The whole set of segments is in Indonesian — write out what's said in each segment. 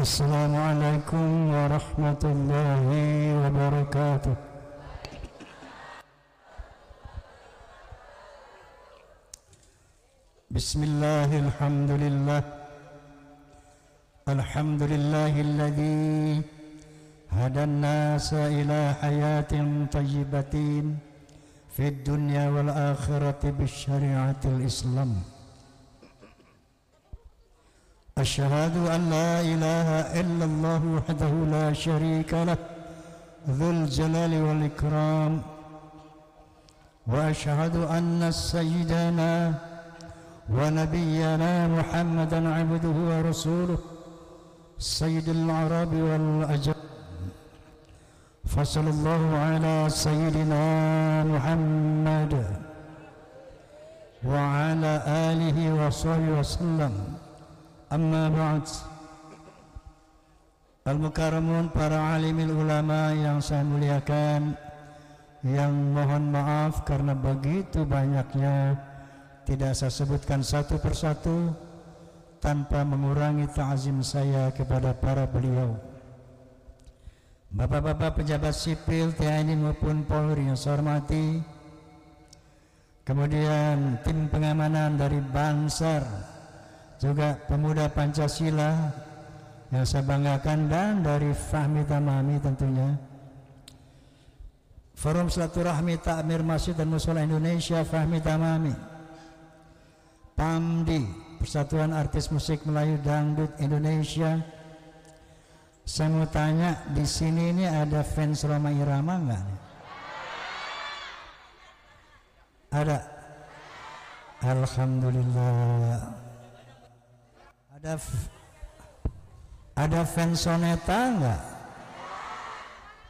Assalamualaikum warahmatullahi wabarakatuh. Bismillahirrahmanirrahim. Alhamdulillahilladzi hadan nasa ila hayatin tayyibatin fid dunya wal akhirati bisyari'atil Islam. Asyhadu an la ilaha illallah wahdahu la syarika lah dzul jalali wal ikram wa asyhadu anna sayyidana wa nabiyyana Muhammadan abduhu wa rasuluh sayyidul arabi wal ajam fa sallallahu ala sayyidina Muhammad wa ala alihi wa sahbihi wasallam. Amma ba'd. Al-Mukarramun, para alimil ulama yang saya muliakan, yang mohon maaf karena begitu banyaknya, tidak saya sebutkan satu persatu tanpa mengurangi ta'zim saya kepada para beliau. Bapak-bapak pejabat sipil TNI maupun Polri yang saya hormati, kemudian tim pengamanan dari Bansar, juga pemuda Pancasila yang saya banggakan, dan dari Fahmi Tamami tentunya, Forum Silaturahmi Takmir Masjid dan Mushola Indonesia Fahmi Tamami, PAMDI, Persatuan Artis Musik Melayu Dangdut Indonesia. Saya mau tanya, di sini ini ada fans Rhoma Irama enggak? Ada? Alhamdulillah. Ada fans Soneta enggak?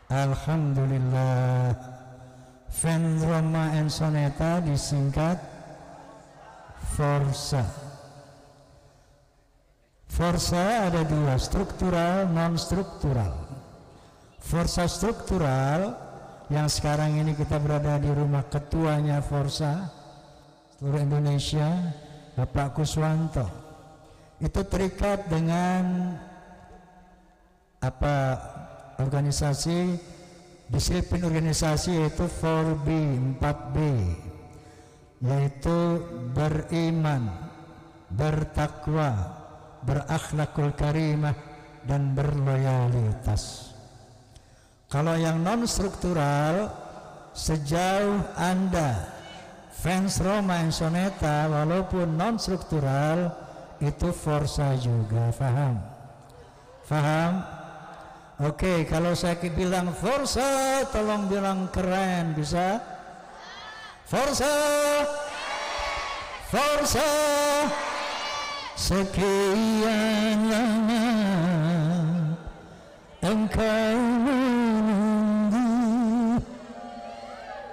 Alhamdulillah. Fans Rhoma and Soneta disingkat Forsa. Forsa ada dua, struktural, non struktural. Forsa struktural yang sekarang ini kita berada di rumah ketuanya Forsa seluruh Indonesia, Bapak Kuswanto. Itu terikat dengan organisasi, disiplin organisasi, yaitu 4B, 4B, yaitu beriman, bertakwa, berakhlakul karimah, dan berloyalitas. Kalau yang non struktural, sejauh Anda fans Rhoma and Soneta walaupun non struktural, itu Forsa juga, faham? Faham? Oke, kalau saya bilang Forsa, tolong bilang keren, bisa? Forsa, Forsa. Sekian lama engkau menunggu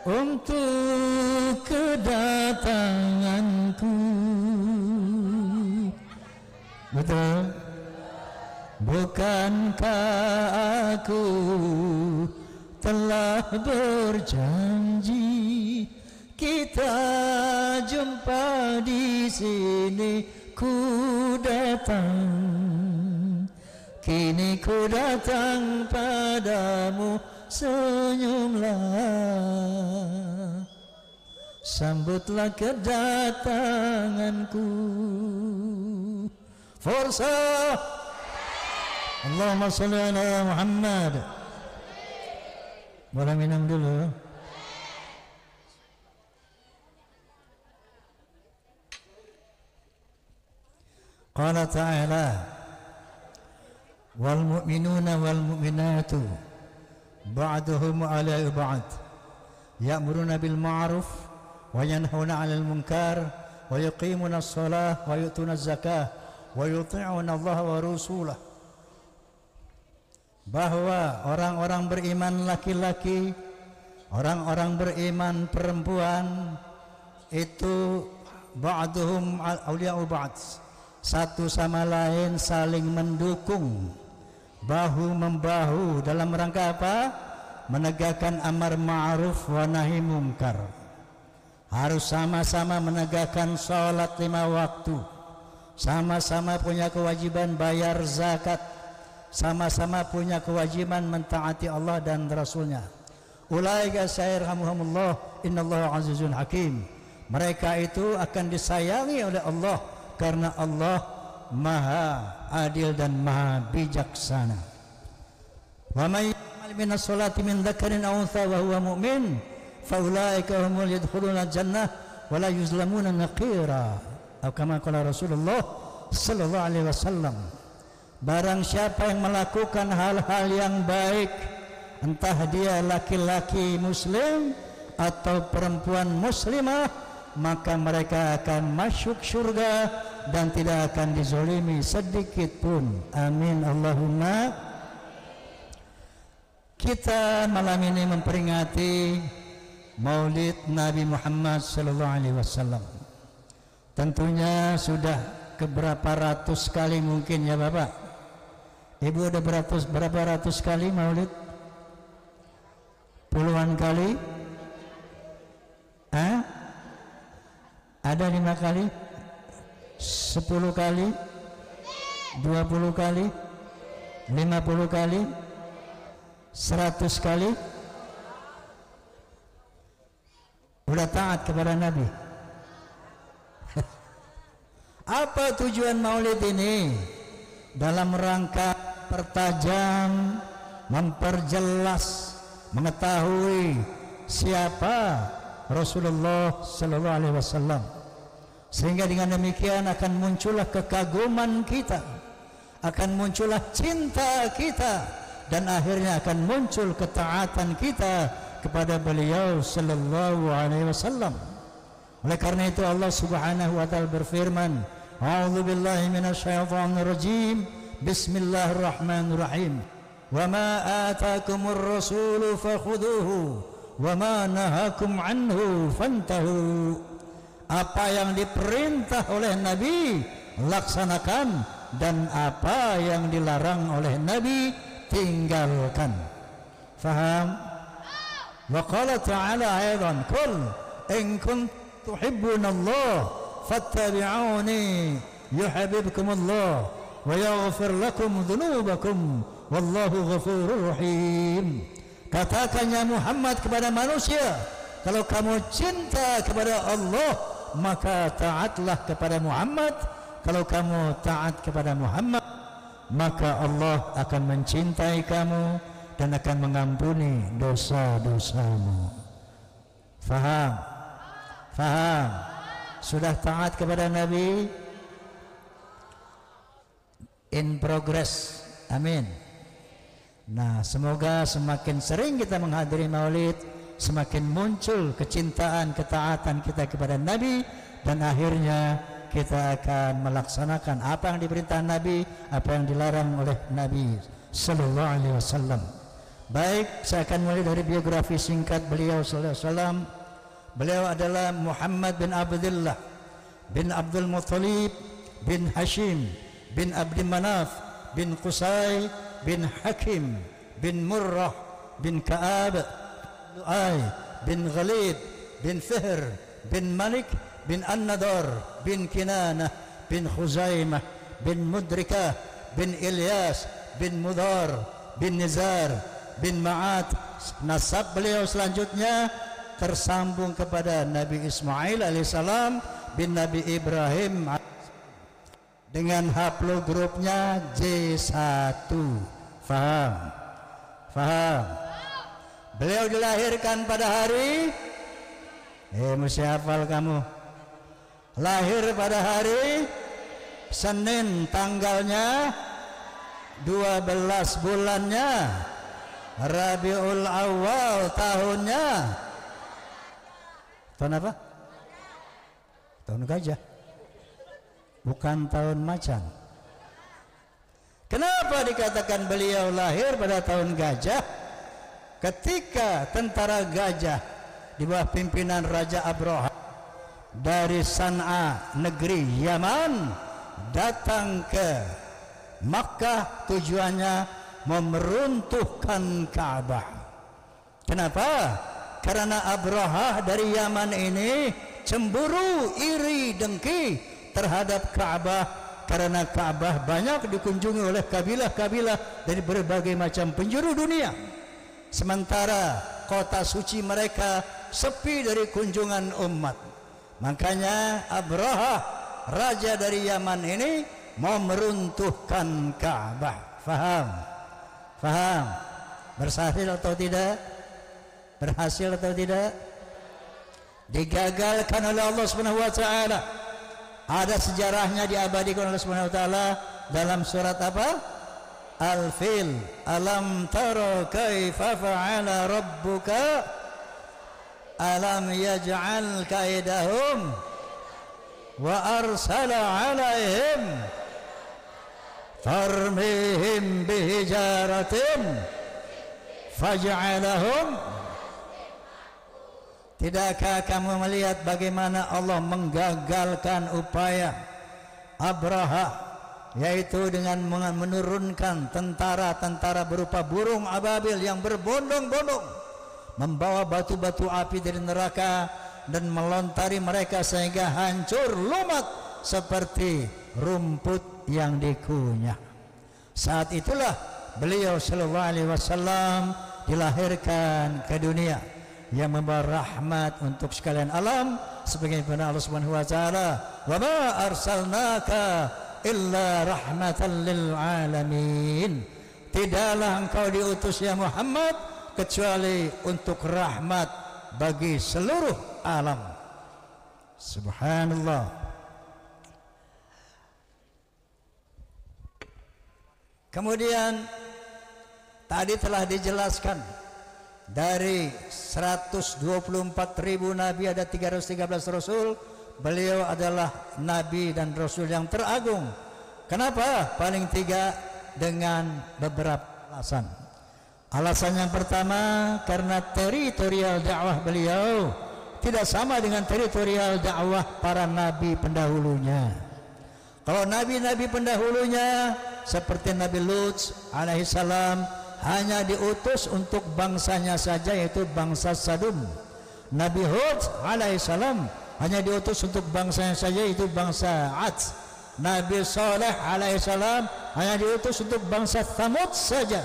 untuk kedatanganku. Betul? Bukankah aku telah berjanji kita jumpa di sini? Ku datang, kini ku datang padamu, senyumlah, sambutlah kedatanganku. Forsa, Allahumma sholli ala Muhammad. Boleh minum dulu? Qala ta'ala, wal mu'minuna wal mu'minatu ba'duhum ala ba'd ya'muruna bil ma'ruf wa yanhauna 'anil munkar wa yuqimuna as-shalah wa yu'tuna az-zakah wa yuti'una Allah wa rasulah. Bahwa orang-orang beriman laki-laki, orang-orang beriman perempuan itu ba'duhum awliya'u ba'd, satu sama lain saling mendukung, bahu membahu dalam rangka apa? Menegakkan amar ma'ruf wa nahi mungkar. Harus sama-sama menegakkan sholat 5 waktu, sama-sama punya kewajiban bayar zakat, sama-sama punya kewajiban mentaati Allah dan Rasulnya. Ulaika sayarhamuhumullah innallaha azizun hakim. Mereka itu akan disayangi oleh Allah karena Allah maha adil dan maha bijaksana. Wa may ya'mal minas salati min dzakarin aw untha wa huwa mu'min fa ulaika humul yadkhuluna jannah wa la yuzlamuna naqira. Atau kama qala Rasulullah sallallahu alaihi wasallam, barang siapa yang melakukan hal-hal yang baik, entah dia laki-laki muslim atau perempuan muslimah, maka mereka akan masuk surga dan tidak akan dizolimi sedikit pun. Amin Allahumma. Kita malam ini memperingati Maulid Nabi Muhammad sallallahu alaihi wasallam. Tentunya sudah keberapa ratus kali mungkin ya Bapak. Ibu ada berapa ratus kali Maulid? Puluhan kali? Ada 5 kali? 10 kali? 20 kali? 50 kali? 100 kali? Udah taat kepada Nabi. Apa tujuan Maulid ini? Dalam rangka pertajam, memperjelas, mengetahui siapa Rasulullah sallallahu alaihi wasallam, sehingga dengan demikian akan muncullah kekaguman kita, akan muncullah cinta kita, dan akhirnya akan muncul ketaatan kita kepada beliau sallallahu alaihi wasallam. Oleh karena itu Allah Subhanahu wa taala berfirman, A'udzu billahi minasyaitonir rajim. Bismillahirrahmanirrahim. Wa ma ataakumur rasulu fakhuduhu wa ma nahakum anhu fantahu. Apa yang diperintah oleh Nabi laksanakan, dan apa yang dilarang oleh Nabi tinggalkan. Faham? Wa qala ta'ala aidan, qul in kuntum tuhibbunallah fattabi'uni yuhibbukumullah wa yaghfir lakum dhunubakum wallahu ghafurur rahim. Katakan ya Muhammad kepada manusia, kalau kamu cinta kepada Allah maka taatlah kepada Muhammad. Kalau kamu taat kepada Muhammad maka Allah akan mencintai kamu dan akan mengampuni dosa-dosamu. Faham? Faham? Sudah taat kepada Nabi? In progress. Amin. Nah, semoga semakin sering kita menghadiri Maulid, semakin muncul kecintaan, ketaatan kita kepada Nabi, dan akhirnya kita akan melaksanakan apa yang diperintah Nabi, apa yang dilarang oleh Nabi sallallahu alaihi wasallam. Baik, saya akan mulai dari biografi singkat beliau sallallahu alaihi wasallam. Beliau adalah Muhammad bin Abdullah bin Abdul Muttalib bin Hashim bin Abdi Manaf bin Qusay bin Hakim bin Murrah bin Ka'ab Lu'ay bin Ghalib bin Fihr bin Malik bin An-Nadar bin Kinanah bin Khuzaimah bin Mudrikah bin Ilyas bin Mudar bin Nizar bin Ma'at. Nasab beliau selanjutnya tersambung kepada Nabi Ismail alaihissalam bin Nabi Ibrahim dengan haplogrupnya J1. Faham? Faham? Beliau dilahirkan pada hari, mesti hafal kamu, lahir pada hari Senin, tanggalnya 12 bulannya Rabiul Awal, tahunnya tahun apa? Tahun gajah, bukan tahun macan. Kenapa dikatakan beliau lahir pada tahun gajah? Ketika tentara gajah di bawah pimpinan Raja Abraha dari San'a, negeri Yaman, datang ke Makkah, tujuannya memeruntuhkan Ka'bah. Kenapa? Karena Abraha dari Yaman ini cemburu, iri, dengki terhadap Ka'bah, karena Ka'bah banyak dikunjungi oleh kabilah-kabilah dari berbagai macam penjuru dunia, sementara kota suci mereka sepi dari kunjungan umat. Makanya Abraha, raja dari Yaman ini, mau meruntuhkan Ka'bah. Faham? Faham? Berhasil atau tidak? Berhasil atau tidak? Digagalkan oleh Allah Subhanahu wa taala. Ada sejarahnya diabadikan oleh Allah Subhanahu wa taala dalam surat apa? Al-Fil. Alam tara kaifa fa'ala rabbuka alam yaj'al kaidahum wa arsala 'alaihim tarmihim bihijaratin faj'alahum. Tidakkah kamu melihat bagaimana Allah menggagalkan upaya Abraha, yaitu dengan menurunkan tentara-tentara berupa burung ababil yang berbondong-bondong, membawa batu-batu api dari neraka dan melontari mereka sehingga hancur lumat seperti rumput yang dikunyah. Saat itulah beliau sallallahu alaihi wasallam dilahirkan ke dunia yang membawa rahmat untuk sekalian alam, sebagaimana Allah Subhanahu wa taala, "Wa ma arsalnaka illa rahmatan lil alamin." Tidaklah engkau diutus ya Muhammad kecuali untuk rahmat bagi seluruh alam. Subhanallah. Kemudian tadi telah dijelaskan dari 124.000 nabi ada 313 rasul. Beliau adalah nabi dan rasul yang teragung. Kenapa? Paling tiga dengan beberapa alasan. Alasan yang pertama, karena teritorial dakwah beliau tidak sama dengan teritorial dakwah para nabi pendahulunya. Kalau nabi-nabi pendahulunya seperti Nabi Lut alaihissalam hanya diutus untuk bangsanya saja, yaitu bangsa Sadum. Nabi Hud alaihissalam hanya diutus untuk bangsanya saja, yaitu bangsa Ad. Nabi Saleh alaihissalam hanya diutus untuk bangsa Thamud saja.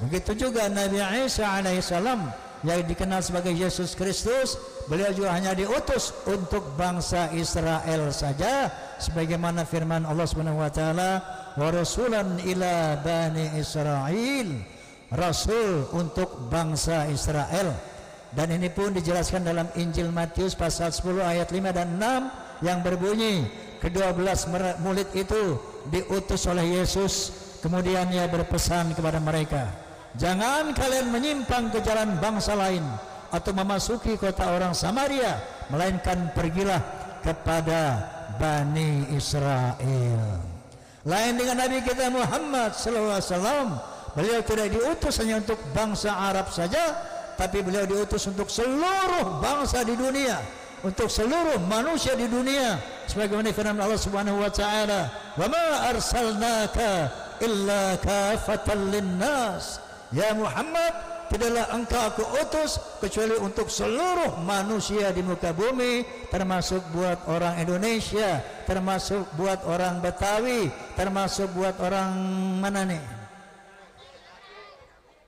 Begitu juga Nabi Isa alaihissalam yang dikenal sebagai Yesus Kristus, beliau juga hanya diutus untuk bangsa Israel saja, sebagaimana firman Allah Subhanahu wa taala, "Wa rasulan ila bani Israil." Rasul untuk bangsa Israel. Dan ini pun dijelaskan dalam Injil Matius pasal 10 ayat 5 dan 6 yang berbunyi, ke-12 murid itu diutus oleh Yesus, kemudian ia berpesan kepada mereka, "Jangan kalian menyimpang ke jalan bangsa lain atau memasuki kota orang Samaria, melainkan pergilah kepada Bani Israel." Lain dengan Nabi kita Muhammad SAW, beliau tidak diutus hanya untuk bangsa Arab saja, tapi beliau diutus untuk seluruh bangsa di dunia, untuk seluruh manusia di dunia, sebagaimana firman Allah Subhanahu wa taala, "Wa ma arsalnaka illa kafatan linnas." Ya Muhammad, tidaklah engkau aku utus kecuali untuk seluruh manusia di muka bumi, termasuk buat orang Indonesia, termasuk buat orang Betawi, termasuk buat orang mana nih?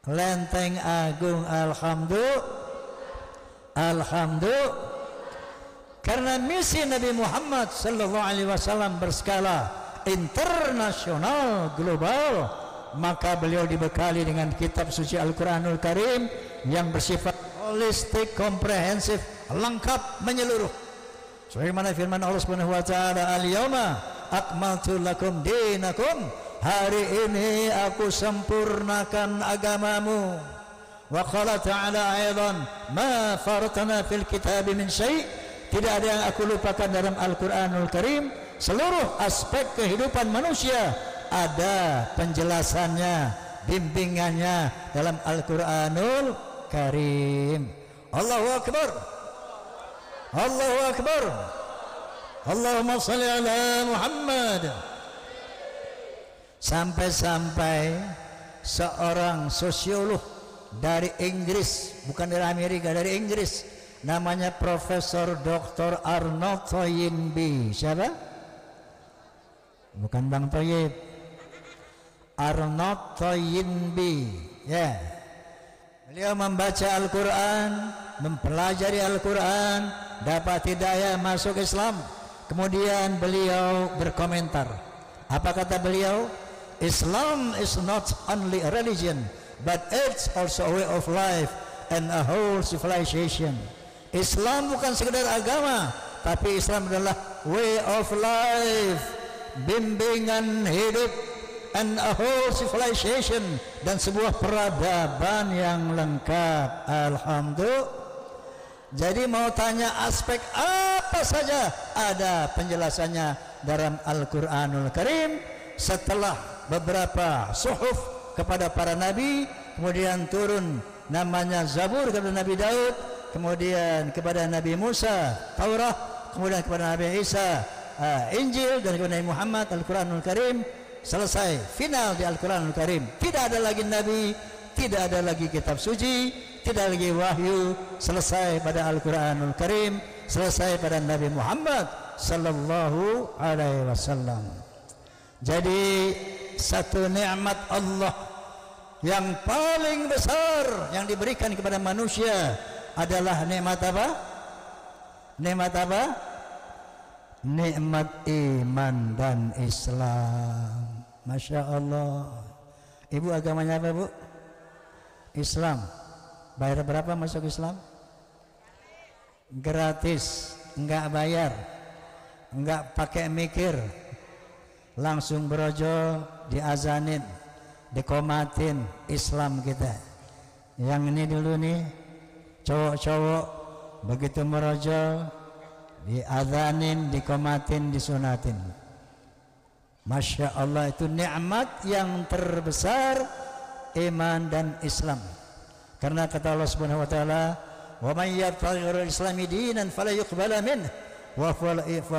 Lenteng Agung. Alhamdulillah. Karena misi Nabi Muhammad sallallahu alaihi wasallam berskala internasional, global, maka beliau dibekali dengan kitab suci Al-Quranul Karim yang bersifat holistik, komprehensif, lengkap, menyeluruh. Sebagaimana firman Allah Subhanahu wa taala, "Al-yauma akmaltu lakum dinakum." Hari ini aku sempurnakan agamamu. Wa qala ta'ala aidan, "Ma faratna fil kitab min syai'." Tidak ada yang aku lupakan dalam Al-Quranul Karim. Seluruh aspek kehidupan manusia ada penjelasannya, bimbingannya dalam Al-Quranul Karim. Allahu Akbar. Allahu Akbar. Allahumma salli ala Muhammad. Sampai-sampai seorang sosiolog dari Inggris, bukan dari Amerika, dari Inggris, namanya Profesor Dr. Arnold Toynbee. Siapa? bukan Bang Toyib, Arnold Toyinbi, ya. Beliau membaca Al-Quran, mempelajari Al-Quran, dapat hidayah masuk Islam. Kemudian beliau berkomentar. Apa kata beliau? Islam is not only a religion, but it's also a way of life and a whole civilization. Islam bukan sekedar agama, tapi Islam adalah way of life, bimbingan hidup, and a whole civilization, dan sebuah peradaban yang lengkap. Alhamdulillah. Jadi mau tanya aspek apa saja, ada penjelasannya dalam Al-Quranul Karim. Setelah beberapa suhuf kepada para nabi, kemudian turun namanya Zabur kepada Nabi Daud, kemudian kepada Nabi Musa Taurat, kemudian kepada Nabi Isa Injil, dan kepada Nabi Muhammad Al-Quranul Karim. Selesai, final di Al-Quranul Karim. Tidak ada lagi nabi, tidak ada lagi kitab suci, tidak lagi wahyu. Selesai pada Al-Quranul Karim, selesai pada Nabi Muhammad sallallahu alaihi wasallam. Jadi satu nikmat Allah yang paling besar yang diberikan kepada manusia adalah nikmat apa? Nikmat apa? Nikmat iman dan Islam. Masya Allah. Ibu agamanya apa, Bu? Islam. Bayar berapa masuk Islam? Gratis, enggak bayar, enggak pakai mikir, langsung berojo, diazanin, dikomatin. Islam kita. Yang ini dulu nih, cowok-cowok begitu merojo, diazanin, dikomatin, disunatin. Masya Allah, itu nikmat yang terbesar, iman dan Islam. Karena kata Allah Subhanahu wa taala, "Wa may yabtaghi ghairal islami dinan fala yuqbala minhu wa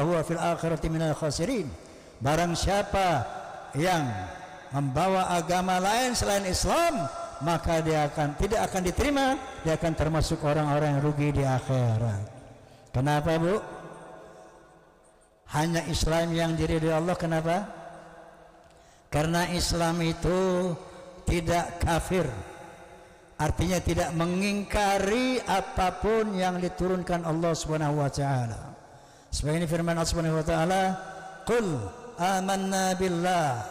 huwa fil akhirati minal khasirin." Barang siapa yang membawa agama lain selain Islam, maka dia tidak akan diterima, dia akan termasuk orang-orang yang rugi di akhirat. Kenapa, Bu? Hanya Islam yang diridhoi Allah. Kenapa? Karena Islam itu tidak kafir, artinya tidak mengingkari apapun yang diturunkan Allah Subhanahu wa taala. Sebagaimana firman Allah Subhanahu wa taala, "Qul amanna billah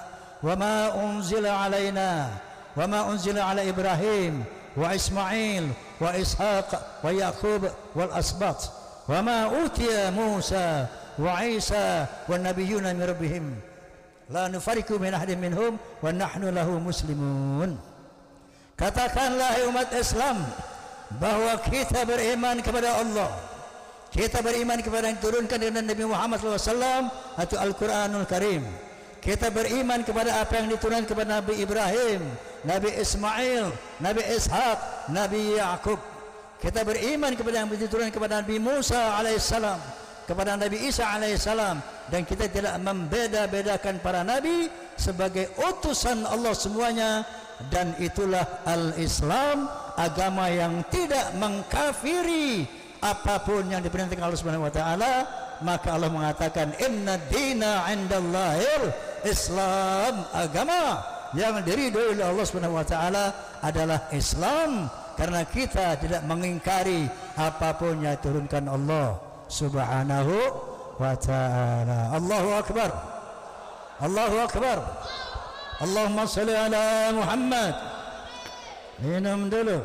wa ma unzila alaina wa ma unzila ala Ibrahim wa Ismail wa Ishaq wa Yaqub wal asbat wa ma utiya Musa wa Isa wan nabiyyuna min rabbihim la nufariqu min ahadin minhum wa nahnu lahu muslimun." Katakanlah umat Islam bahwa kita beriman kepada Allah, kita beriman kepada yang diturunkan dengan Nabi Muhammad SAW atau Al-Quranul Karim. Kita beriman kepada apa yang diturunkan kepada Nabi Ibrahim, Nabi Ismail, Nabi Ishaq, Nabi Yaqub. Kita beriman kepada yang diturunkan kepada Nabi Musa alaihissalam, kepada Nabi Isa alaihissalam, dan kita tidak membeda-bedakan para nabi sebagai utusan Allah semuanya. Dan itulah Al-Islam, agama yang tidak mengkafiri apapun yang diperintahkan Allah Subhanahu wa taala. Maka Allah mengatakan, "Inna dina 'indallahil Islam." Agama yang diridhoi oleh Allah Subhanahu wa taala adalah Islam, karena kita tidak mengingkari apapun yang diturunkan Allah Subhanahu wa taala. Allahu akbar. Allahu akbar. Allahumma salli ala Muhammad. Minum dulu.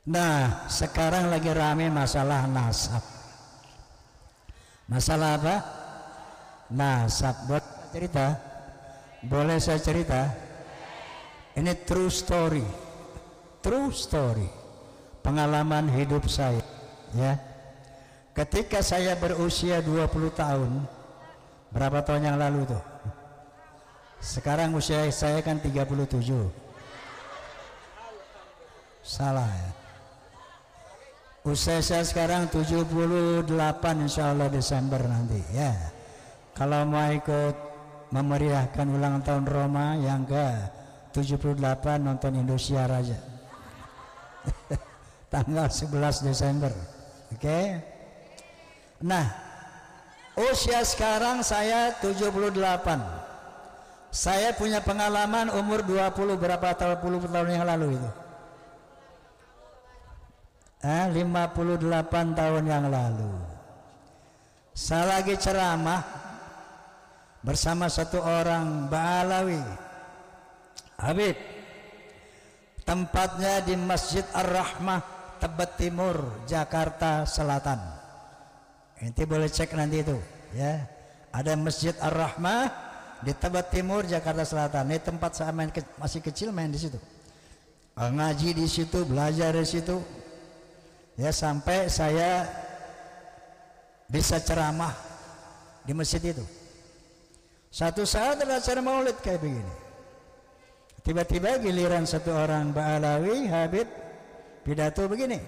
Nah, sekarang lagi rame masalah nasab. Masalah apa? Nasab. Buat cerita? Boleh saya cerita? Ini true story. True story. Pengalaman hidup saya. Ya, ketika saya berusia 20 tahun, berapa tahun yang lalu tuh? Sekarang usia saya kan 37. Salah ya. Usia saya sekarang 78, insya Allah Desember nanti ya. Kalau mau ikut memeriahkan ulang tahun Roma yang ke 78, nonton Indosiar aja. tanggal 11 Desember. Oke. Nah, usia sekarang saya 78. Saya punya pengalaman umur 20 berapa tahun, 20 tahun yang lalu itu. 58 tahun yang lalu. Saya lagi ceramah bersama satu orang Ba'alawi, Habib. Tempatnya di Masjid Ar-Rahmah, Tebet Timur, Jakarta Selatan. Nanti boleh cek nanti itu, ya. Ada Masjid Ar-Rahmah di Tebet Timur, Jakarta Selatan. Ini tempat saya masih kecil main di situ. Ngaji di situ, belajar di situ. Ya, sampai saya bisa ceramah di masjid itu. Satu saat ada acara maulid kayak begini. Tiba-tiba giliran satu orang Ba'alawi, Habib, pidato begini.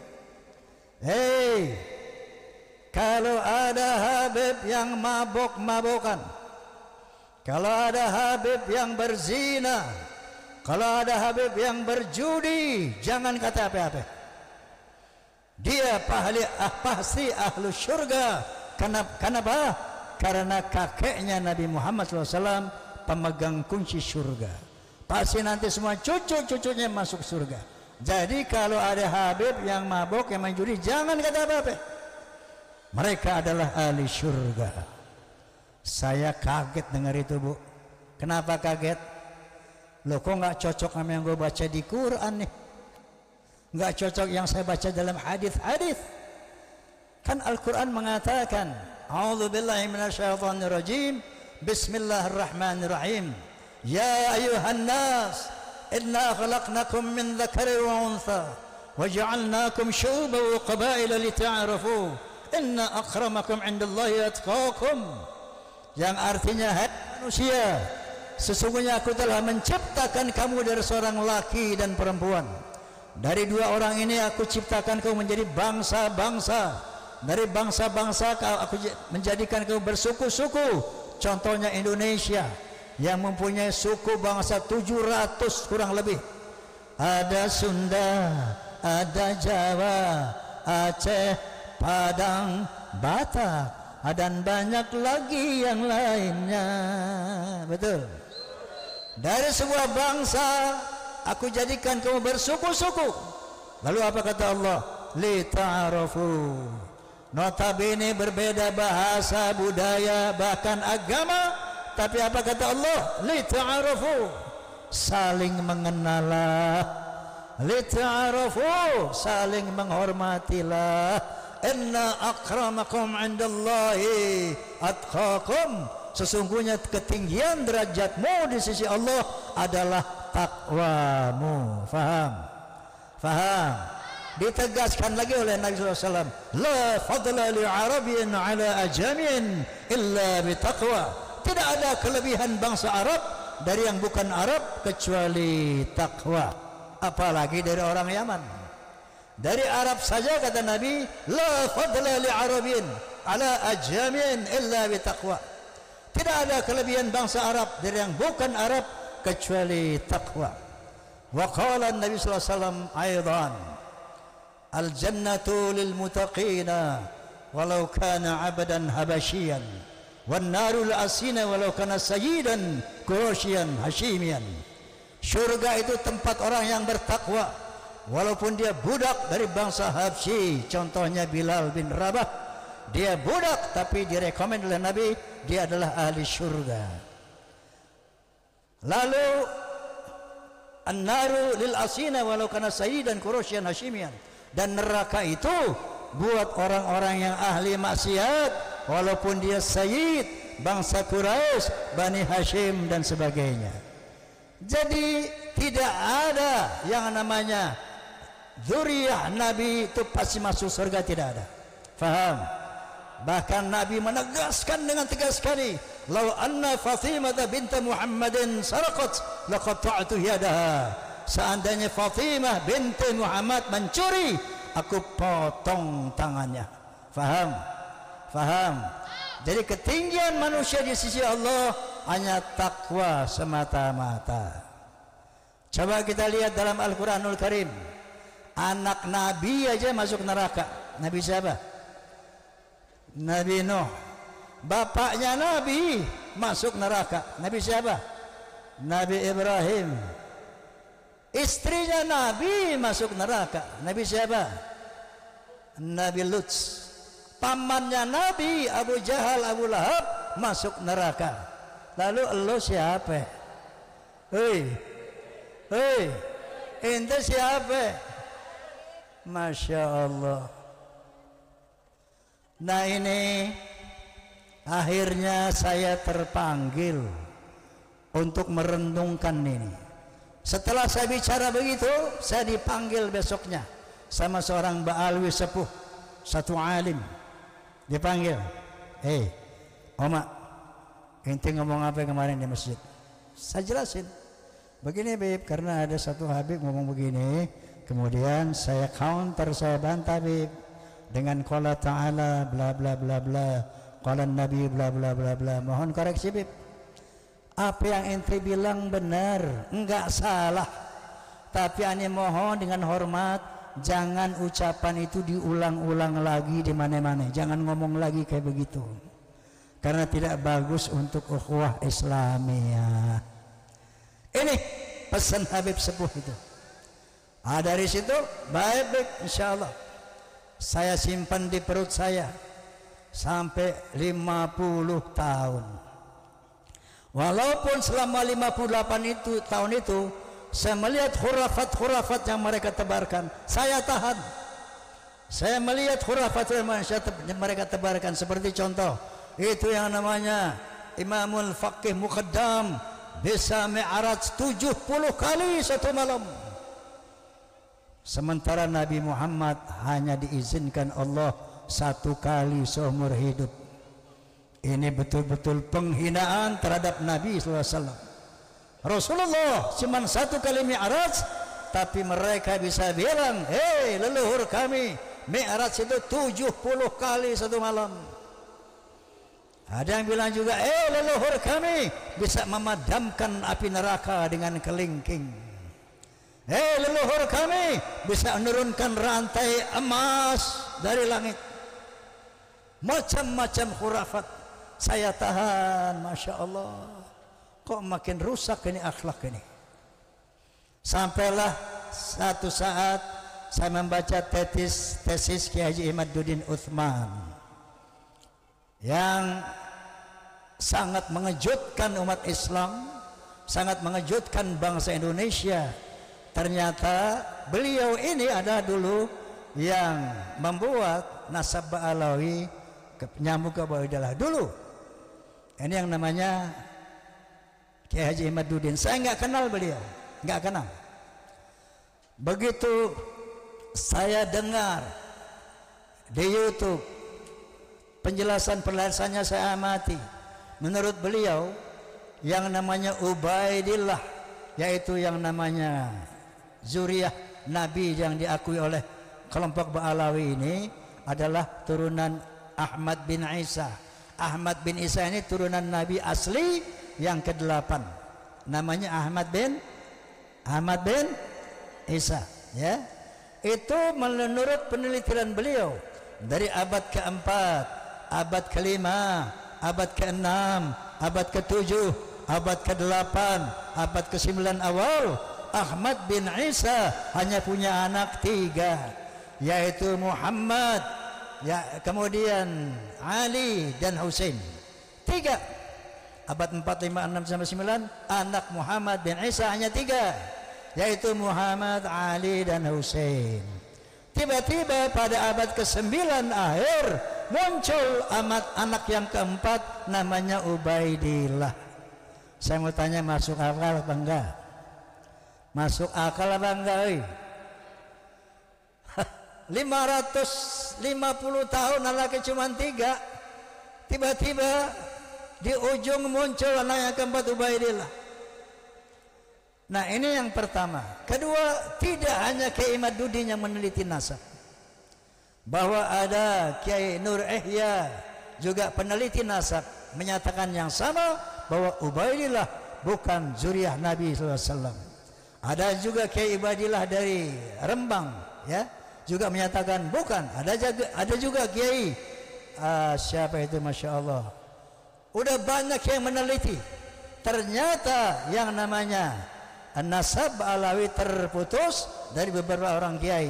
Hei, kalau ada Habib yang mabok-mabokan, kalau ada Habib yang berzina, kalau ada Habib yang berjudi, jangan kata apa-apa. Dia pasti ahlu syurga. Kenapa? Karena kakeknya Nabi Muhammad SAW pemegang kunci syurga. Pasti nanti semua cucu-cucunya masuk surga. Jadi kalau ada Habib yang mabok, yang main judi, jangan kata apa-apa. Mereka adalah ahli syurga. Saya kaget dengar itu, Bu. Kenapa kaget? Loh, kok nggak cocok sama yang gue baca di Quran nih? Nggak cocok yang saya baca dalam hadis-hadis. Kan Al-Quran mengatakan, A'udzubillahi minasyaitonirrajim, Bismillahirrahmanirrahim. Ya ayuhan nas, inna khalaqnakum min dzakari wa untha wa ja'alnakum syu'uban wa qabaila lita'arafu inna akramakum 'indallahi atqakum. Yang artinya, hai manusia, sesungguhnya aku telah menciptakan kamu dari seorang laki dan perempuan. Dari dua orang ini aku ciptakan kamu menjadi bangsa-bangsa. Dari bangsa-bangsa aku menjadikan kamu bersuku-suku. Contohnya Indonesia yang mempunyai suku bangsa 700 kurang lebih. Ada Sunda, ada Jawa, Aceh, Padang, Batak, dan banyak lagi yang lainnya. Betul. Dari sebuah bangsa aku jadikan kamu bersuku-suku. Lalu apa kata Allah? Li ta'arafu. Notabene berbeda bahasa, budaya, bahkan agama, tapi apa kata Allah? Li ta'arafu. Saling mengenalah. Li ta'arafu. Saling menghormatilah. Inna akramakum 'indallahi atqakum. Sesungguhnya ketinggian derajatmu di sisi Allah adalah takwamu. Faham? Faham? Ditegaskan lagi oleh Nabi SAW, la fadla li Arabin ala ajamin illa bitaqwa. Tidak ada kelebihan bangsa Arab dari yang bukan Arab kecuali takwa. Apalagi dari orang Yaman. Dari Arab saja kata Nabi, la fadla li Arabin ala ajamin illa bitaqwa. Tidak ada kelebihan bangsa Arab dari yang bukan Arab kecuali takwa. Wa qala Nabi sallallahu alaihi wasallam aidan, al jannatu lil muttaqina walau kana 'abdan habasyian wan narul asina walau kana sayyidan quraisyan hashimian. Surga itu tempat orang yang bertakwa walaupun dia budak dari bangsa Habsyi. Contohnya Bilal bin Rabah. Dia budak tapi direkomend oleh Nabi, dia adalah ahli syurga. Lalu an-naru lil asina walau kana sayyidan quraisyan hashimian. Dan neraka itu buat orang-orang yang ahli maksiat walaupun dia sayyid bangsa Quraisy, Bani Hashim dan sebagainya. Jadi tidak ada yang namanya zuriyah Nabi itu pasti masuk surga, tidak ada. Faham? Bahkan Nabi menegaskan dengan tegas sekali, "Lau anna Fatimah binti Muhammadin saraqat laqata'tu yadaha." Seandainya Fatimah binti Muhammad mencuri, aku potong tangannya. Faham? Faham? Jadi ketinggian manusia di sisi Allah hanya takwa semata-mata. Coba kita lihat dalam Al-Quranul Karim. Anak Nabi aja masuk neraka. Nabi siapa? Nabi Nuh. Bapaknya Nabi masuk neraka. Nabi siapa? Nabi Ibrahim. Istrinya Nabi masuk neraka. Nabi siapa? Nabi Lut. Pamannya Nabi Abu Jahal, Abu Lahab masuk neraka. Lalu elo siapa? Hei, ente siapa? Masya Allah. Nah ini akhirnya saya terpanggil untuk merenungkan ini. Setelah saya bicara begitu, saya dipanggil besoknya sama seorang ba'alwi sepuh, satu alim. Dipanggil, Oma, ente ngomong apa kemarin di masjid? Saya jelasin, begini Bib, karena ada satu Habib ngomong begini, kemudian saya counter, saya bantah Bib dengan qala ta'ala bla bla bla bla, qala nabi bla bla bla bla. Mohon koreksi Bib, apa yang ente bilang benar, enggak salah, tapi ane mohon dengan hormat, jangan ucapan itu diulang-ulang lagi di mana-mana, jangan ngomong lagi kayak begitu, karena tidak bagus untuk ukhuwah Islamiyah. Ini pesan Habib sepuh itu. Dari situ baik-baik, insya Allah saya simpan di perut saya sampai 50 tahun. Walaupun selama 58 tahun itu saya melihat khurafat-khurafat yang mereka tebarkan, saya tahan. Saya melihat khurafat yang mereka tebarkan, seperti contoh itu yang namanya Imamul Faqih Muqaddam bisa mi'raj 70 kali satu malam, sementara Nabi Muhammad hanya diizinkan Allah 1 kali seumur hidup. Ini betul-betul penghinaan terhadap Nabi SAW. Rasulullah cuma 1 kali mi'raj, tapi mereka bisa bilang, hei leluhur kami mi'raj itu 70 kali satu malam. Ada yang bilang juga, leluhur kami bisa memadamkan api neraka dengan kelingking. Leluhur kami bisa menurunkan rantai emas dari langit. Macam-macam khurafat saya tahan. Masya Allah, kok makin rusak ini akhlak ini. Sampailah satu saat saya membaca tesis Kiai Haji Imaduddin Utsman yang sangat mengejutkan umat Islam, sangat mengejutkan bangsa Indonesia. Ternyata beliau ini ada dulu yang membuat nasab Ba'alawi nyambung ke Ba'idillah dulu. Ini yang namanya Kiai Haji Imaduddin. Saya nggak kenal beliau, nggak kenal. Begitu saya dengar di YouTube penjelasannya, saya amati. Menurut beliau yang namanya Ubaidillah, yaitu yang namanya zuriyah Nabi yang diakui oleh kelompok Ba'alawi ini adalah turunan Ahmad bin Isa. Ahmad bin Isa ini turunan Nabi asli yang ke-8, namanya Ahmad bin Isa, ya. Itu menurut penelitian beliau dari abad ke-4, abad ke-5, abad ke-6, abad ke-7, abad ke-8, abad ke-9 awal, Ahmad bin Isa hanya punya anak 3, yaitu Muhammad, ya, kemudian Ali dan Husain. 3. Abad 4, 5, 6 sampai 9, anak Muhammad bin Isa hanya 3, yaitu Muhammad, Ali dan Husain. Tiba-tiba pada abad ke-9 akhir muncul anak yang ke-4 namanya Ubaidillah. Saya mau tanya, masuk akal apa enggak? Masuk akal apa enggak? 550 tahun anaknya cuma 3, tiba-tiba di ujung muncul anak yang ke-4 Ubaidillah. Nah ini yang pertama. Kedua, tidak hanya Kiai Imaduddin yang meneliti nasab, bahwa ada Kiai Nur Ihya juga peneliti nasab menyatakan yang sama, bahwa Ubaidillah bukan zuriyah Nabi SAW. Ada juga Kiai Ibadillah dari Rembang, ya, juga menyatakan bukan. Ada juga kiai, siapa itu, masya Allah, udah banyak yang meneliti, ternyata yang namanya nasab Alawi terputus dari beberapa orang kiai.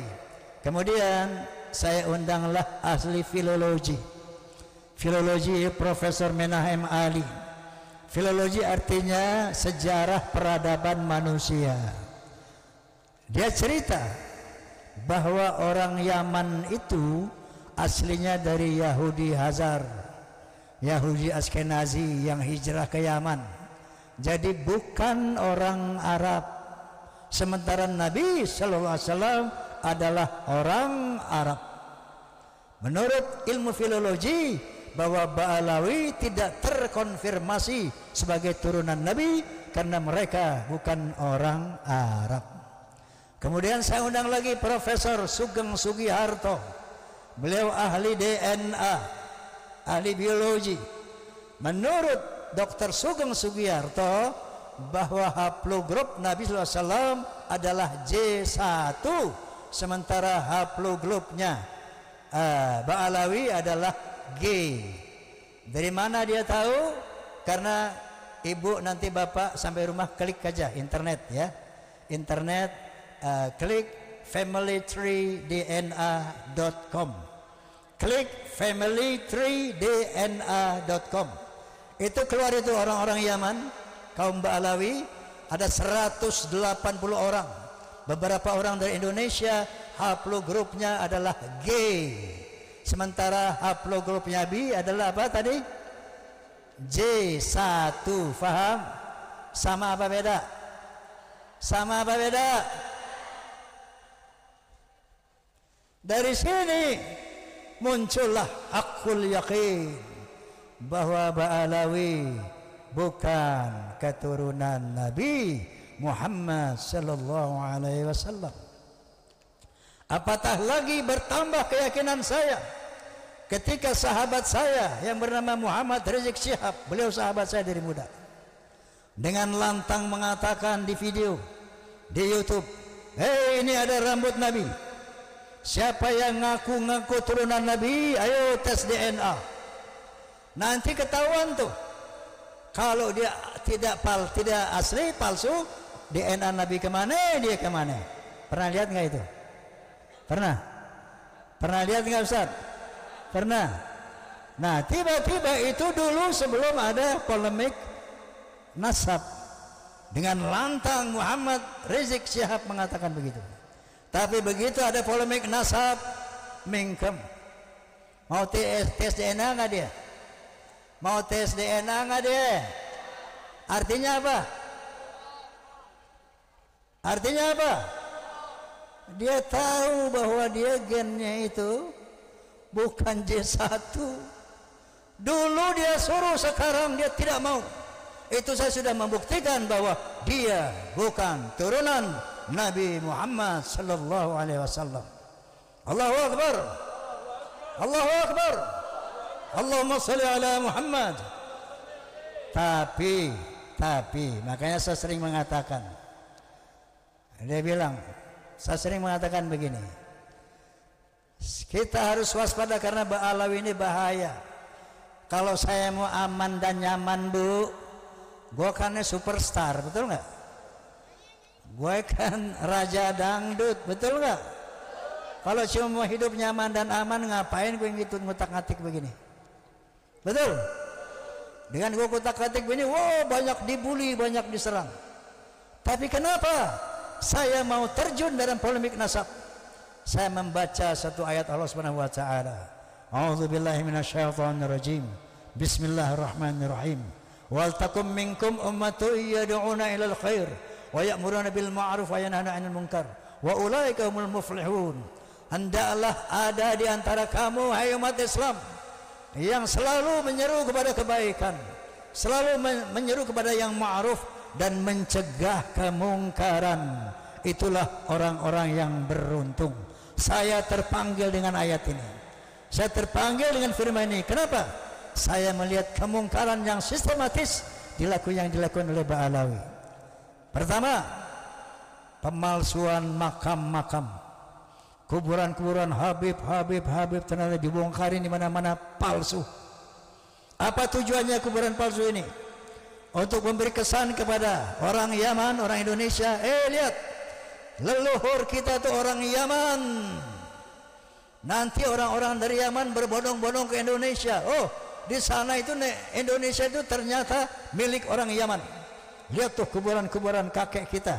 Kemudian saya undanglah ahli filologi Profesor Menahem Ali. Filologi artinya sejarah peradaban manusia. Dia cerita bahwa orang Yaman itu aslinya dari Yahudi Hazar, Yahudi Askenazi yang hijrah ke Yaman. Jadi bukan orang Arab. Sementara Nabi Sallallahu Alaihi Wasallam adalah orang Arab. Menurut ilmu filologi, bahwa Ba'alawi tidak terkonfirmasi sebagai turunan Nabi karena mereka bukan orang Arab. Kemudian saya undang lagi Profesor Sugeng Sugiharto. Beliau ahli DNA, ahli biologi. Menurut Dr. Sugeng Sugiharto, bahwa haplogrup Nabi SAW adalah J1, sementara haplogrupnya Ba'alawi adalah G. Dari mana dia tahu? Karena ibu nanti bapak sampai rumah klik aja internet ya, internet, klik familytreedna.com, klik familytreedna.com. Itu keluar itu orang-orang Yaman, kaum Ba'alawi, ada 180 orang. Beberapa orang dari Indonesia, haplogrupnya adalah G. Sementara haplogrupnya B adalah apa tadi? J1. Faham? Sama apa beda? Sama apa beda? Dari sini muncullah hakul yakin bahwa Ba'alawi bukan keturunan Nabi Muhammad sallallahu alaihi wasallam. Apatah lagi bertambah keyakinan saya ketika sahabat saya yang bernama Muhammad Rizik Syihab, beliau sahabat saya dari muda, dengan lantang mengatakan di video di YouTube, "Hei, ini ada rambut Nabi. Siapa yang ngaku-ngaku turunan Nabi, ayo tes DNA. Nanti ketahuan tuh. Kalau dia tidak asli, palsu, DNA Nabi kemana, dia kemana." Pernah lihat nggak itu? Pernah lihat nggak Ustaz? Pernah. Nah, tiba-tiba itu dulu sebelum ada polemik nasab, dengan lantang Muhammad Rizik Syihab mengatakan begitu. Tapi begitu ada polemik nasab, mingkem. Mau tes DNA nggak dia? Mau tes DNA nggak dia? Artinya apa? Artinya apa? Dia tahu bahwa dia gennya itu bukan J1. Dulu dia suruh, sekarang dia tidak mau. Itu saya sudah membuktikan bahwa dia bukan turunan Nabi Muhammad sallallahu alaihi wasallam. Allahu akbar. Allahu akbar. Allahumma shalli ala Muhammad. Tapi makanya saya sering mengatakan, saya sering mengatakan begini, kita harus waspada karena Ba'alawi ini bahaya. Kalau saya mau aman dan nyaman, Bu, gue kan superstar, betul nggak? Gue kan raja dangdut, betul nggak? Kalau cuma mau hidup nyaman dan aman, ngapain gue ngikut ngutak-ngatik begini? Betul? Dengan gue ngutak-ngatik begini, wow, banyak dibully, banyak diserang. Tapi kenapa saya mau terjun dalam polemik nasab? Saya membaca satu ayat Allah Subhanahu wa taala. A'udzubillahi minasyaitonirrajim. Bismillahirrahmanirrahim. Wal takum minkum ummatun yad'una ilal khair wa ya'muruna bil ma'ruf wa yanhauna 'anil munkar wa ulaika humul muflihun. Hendaklah ada di antara kamu, hai umat Islam, yang selalu menyeru kepada kebaikan, selalu menyeru kepada yang ma'ruf dan mencegah kemungkaran. Itulah orang-orang yang beruntung. Saya terpanggil dengan ayat ini, saya terpanggil dengan firman ini. Kenapa? Saya melihat kemungkaran yang sistematis dilakukan oleh Ba'alawi. Pertama, pemalsuan makam-makam, kuburan-kuburan Habib ternyata dibongkarin di mana-mana palsu. Apa tujuannya kuburan palsu ini? Untuk memberi kesan kepada orang Yaman, orang Indonesia, lihat, leluhur kita tuh orang Yaman. Nanti orang-orang dari Yaman berbondong-bondong ke Indonesia. Oh, di sana itu Indonesia itu ternyata milik orang Yaman. Lihat tuh kuburan-kuburan kakek kita,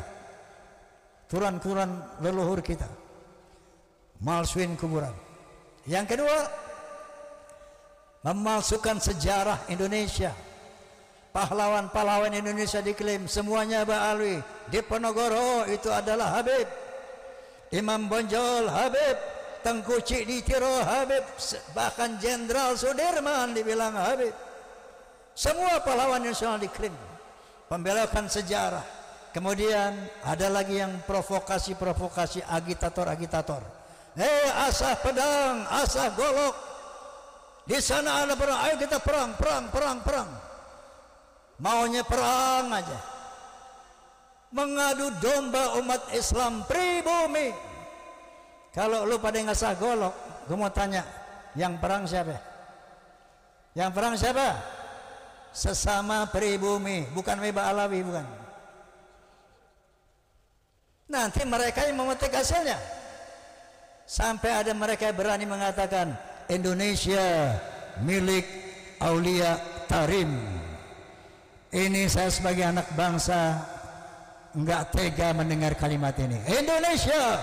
kuburan-kuburan leluhur kita, malsuin kuburan. Yang kedua, memalsukan sejarah Indonesia. Pahlawan-pahlawan Indonesia diklaim semuanya Ba'alwi. Diponegoro itu adalah Habib, Imam Bonjol Habib, Tengku Cik Ditiro Habib, bahkan Jenderal Sudirman dibilang Habib. Semua pahlawan nasional diklaim. Pembelokan sejarah. Kemudian ada lagi yang provokasi, agitator. Asah pedang, asah golok. Di sana ada perang, ayo kita perang. Maunya perang aja. Mengadu domba umat Islam pribumi. Kalau lu pada ngasah golok, gue mau tanya, yang perang siapa? Yang perang siapa? Sesama pribumi, bukan Meba Alawi, bukan. Nanti mereka yang memetik hasilnya. Sampai ada mereka berani mengatakan Indonesia milik Aulia Tarim. Ini saya sebagai anak bangsa enggak tega mendengar kalimat ini. Indonesia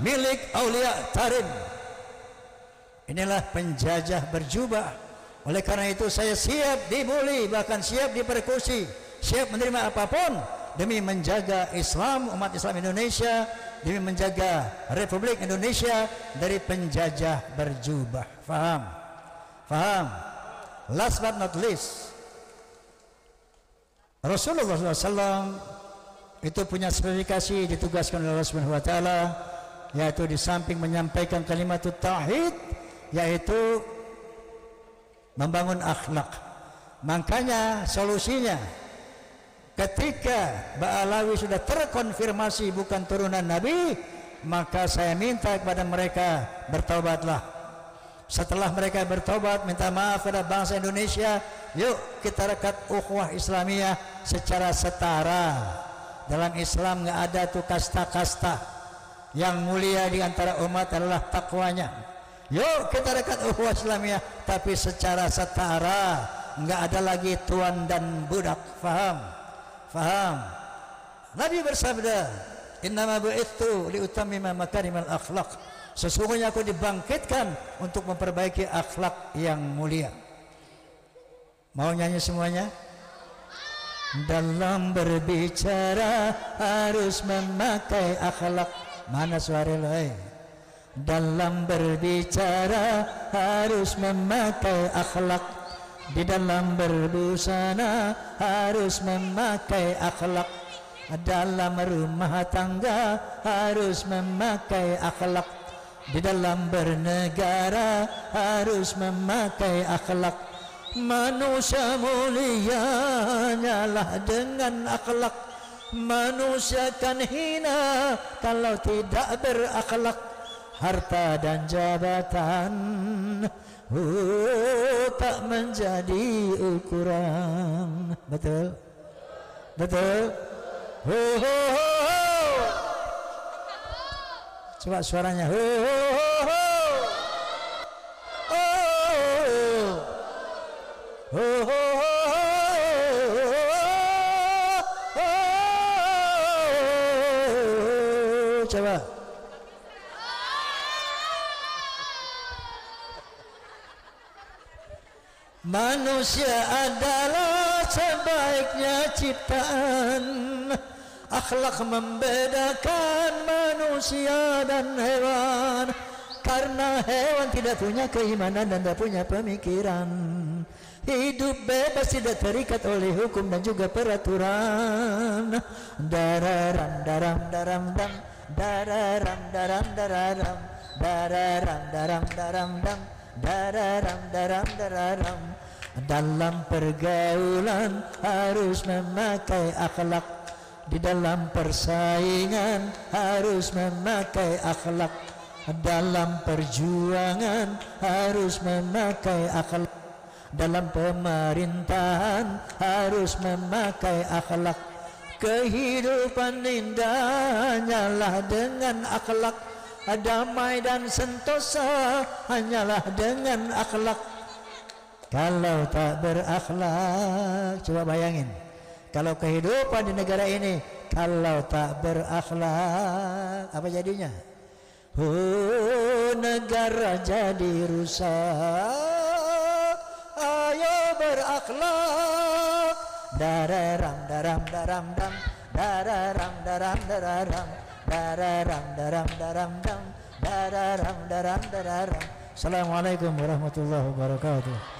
milik Aulia Tarim. Inilah penjajah berjubah. Oleh karena itu saya siap dibully, bahkan siap dipersekusi, siap menerima apapun demi menjaga Islam, umat Islam Indonesia, demi menjaga Republik Indonesia dari penjajah berjubah. Faham? Last but not least, Rasulullah SAW itu punya spesifikasi, ditugaskan oleh Allah Subhanahu Wa Taala, yaitu di samping menyampaikan kalimat tauhid, yaitu membangun akhlak. Makanya solusinya, ketika Ba'alawi sudah terkonfirmasi bukan turunan Nabi, maka saya minta kepada mereka bertaubatlah. Setelah mereka bertaubat, minta maaf pada bangsa Indonesia, yuk kita rekat ukhuwah Islamiyah secara setara. Dalam Islam nggak ada tuh kasta-kasta. Yang mulia di antara umat adalah takwanya. Yuk kita rekat ukhuwah Islamiyah, tapi secara setara, nggak ada lagi tuan dan budak. Faham? Nabi bersabda, innama bu'ithu liutammima makarimal akhlaq. Sesungguhnya aku dibangkitkan untuk memperbaiki akhlak yang mulia. Mau nyanyi semuanya? Dalam berbicara harus memakai akhlak. Mana suara lo? Dalam berbicara harus memakai akhlak. Di dalam berbusana harus memakai akhlak. Dalam rumah tangga harus memakai akhlak. Di dalam bernegara harus memakai akhlak. Manusia mulia hanyalah dengan akhlak. Manusia kan hina kalau tidak berakhlak. Harta dan jabatan tak menjadi ukuran. Betul? Coba suaranya. Coba. Manusia adalah sebaiknya ciptaan. Akhlak membedakan manusia dan hewan. Karena hewan tidak punya keimanan dan tidak punya pemikiran. Hidup bebas, tidak terikat oleh hukum dan juga peraturan. Dararam daram daram dam, dararam daram dararam, dararam daram daram dam, dararam daram dararam. Dalam pergaulan harus memakai akhlak. Di dalam persaingan harus memakai akhlak. dalam perjuangan harus memakai akhlak, dalam pemerintahan harus memakai akhlak. Kehidupan indah hanyalah dengan akhlak, damai dan sentosa hanyalah dengan akhlak. Kalau tak berakhlak, coba bayangin, kalau kehidupan di negara ini kalau tak berakhlak, apa jadinya? Negara jadi rusak. Ayo berakhlak. Dararam daram daram dam, dararam daram dararam, dararam daram daram dam, dararam daram dararam. Assalamualaikum warahmatullahi wabarakatuh.